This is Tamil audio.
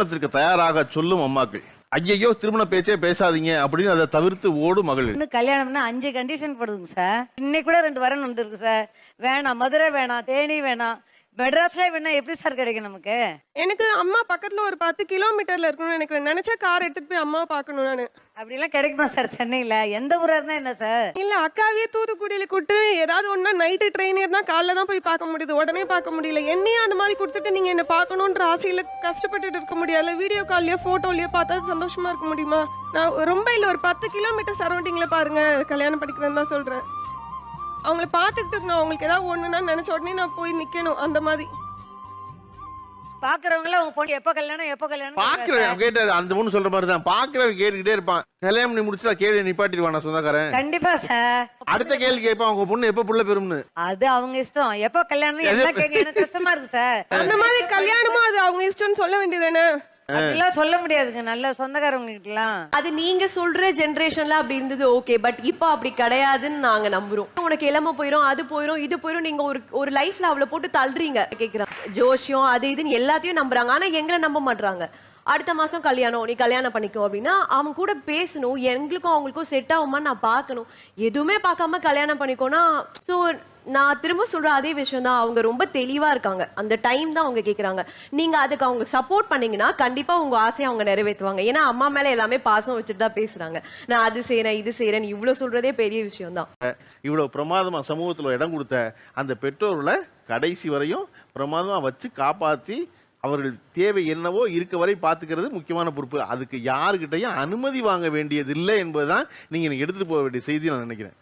திருமணத்திற்கு தயாராக சொல்லும் அம்மாக்கள். ஐயையோ திருமண பேச்சே பேசாதீங்க அப்படின்னு அதை தவிர்த்து ஓடும் மகளிர். இன்னும் கல்யாணம்னா 5 கண்டிஷன் போடுதுங்க சார். இன்னைக்கு கூட 2 வரன் வந்திருக்கு சார். வேணாம், மதுரை வேணாம், தேனி வேணாம், மெட்ராஸ்ல வேணா, எப்படி சார் கிடைக்கும் நமக்கு? எனக்கு அம்மா பக்கத்துல ஒரு 10 கிலோமீட்டர்ல இருக்கணும். எனக்கு நினைச்சா கார் எடுத்துட்டு போய் அம்மாவை பார்க்கணும் நானு. அப்படிலாம் கிடைக்குமா சார் சென்னையில? எந்த ஊரா இருந்தா என்ன சார்? இல்ல அக்காவே தூத்துக்குடியில கூட்டு ஏதாவது ஒண்ணா நைட்டு ட்ரெயின் ஏறினா காலைல தான் போய் பார்க்க முடியுது, உடனே பார்க்க முடியல. என்னையும் அந்த மாதிரி கொடுத்துட்டு நீங்க என்ன பார்க்கணுன்ற ஆசையில கஷ்டப்பட்டுட்டு இருக்க முடியாது. வீடியோ கால்லயோ போட்டோலயோ பார்த்தா சந்தோஷமா இருக்க முடியுமா? நான் ரொம்ப இல்ல ஒரு 10 கிலோமீட்டர் சரௌண்டிங்ல பாருங்க கல்யாணம் படிக்கிறேன்னு தான் சொல்றேன். அவங்கள பார்த்துக்கிட்டு இருக்கணும். அவங்களுக்கு ஏதாவது ஒண்ணுன்னா நினைச்ச உடனே நான் போய் நிக்கணும். அந்த மாதிரி பாக்குறவங்கள உங்க பொண்ணு எப்ப கல்யாணம் பாக்குறேன் கேட்டது அந்த பொண்ணு சொல்ற மாதிரி தான். பாக்குறவங்க கேட்டுக்கிட்டே இருப்பான். கல்யாணம் பண்ணி முடிச்சா கேள்வி நிப்பாட்டிடுவானா சொந்தக்காரன்? கண்டிப்பா சார். அடுத்த கேள்வி கேட்பான், உங்க பொண்ணு எப்ப புள்ள பெறும்னு. அது அவங்க இஷ்டம். எப்ப கல்யாணம் எல்லாம் கேட்க எனக்கு கஷ்டமா இருக்கு சார். அந்த மாதிரி கல்யாணமும் அது அவங்க இஷ்டம்னு சொல்ல வேண்டியதானே? அப்படிலாம் சொல்ல முடியாதுங்க நல்ல சொந்தக்காரவங்க கிட்டலாம். அது நீங்க சொல்ற ஜெனரேஷன்ல அப்படி இருந்தது ஓகே, பட் இப்போ அப்படி கிடையாதுன்னு நாங்க நம்புறோம். உனக்கு இளம போயிரும், அது போயிரும், இது போயிரும், நீங்க ஒரு லைஃப்ல அவளை போட்டு தள்ளுறீங்க. கேக்குறாங்க ஜோஷியம் அது இதுன்னு எல்லாத்தையும் நம்புறாங்க. ஆனா எங்களை நம்ப மாட்டாங்க. அடுத்த மாசம் கல்யாணம், நீ கல்யாணம் பண்ணிக்கோ அப்படின்னா அவங்க கூட பேசணும். எங்களுக்கும் அவங்களுக்கும் செட் ஆகுமான்னு நான் பார்க்கணும். எதுவுமே பார்க்காம கல்யாணம் பண்ணிக்கோனா ஸோ நான் திரும்ப சொல்ற அதே விஷயம் தான். அவங்க ரொம்ப தெளிவா இருக்காங்க. அந்த டைம் தான் அவங்க கேக்குறாங்க. நீங்க அதுக்கு அவங்க சப்போர்ட் பண்ணீங்கன்னா கண்டிப்பா உங்க ஆசையை அவங்க நிறைவேற்றுவாங்க. ஏன்னா அம்மா மேல எல்லாமே பாசம் வச்சுட்டு தான் பேசுறாங்க. நான் அது செய்யறேன் இது செய்யறேன் இவ்வளவு சொல்றதே பெரிய விஷயம் தான். இவ்வளவு பிரமாதமா சமூகத்துல இடம் கொடுத்த அந்த பெற்றோர்களை கடைசி வரையும் பிரமாதமா வச்சு காப்பாத்தி அவர்கள் தேவை என்னவோ இருக்க வரை பார்த்துக்கிறது முக்கியமான பொறுப்பு. அதுக்கு யாருக்கிட்டையும் அனுமதி வாங்க வேண்டியது இல்லை என்பதுதான் நீங்க எடுத்துட்டு போக வேண்டிய செய்தி நான் நினைக்கிறேன்.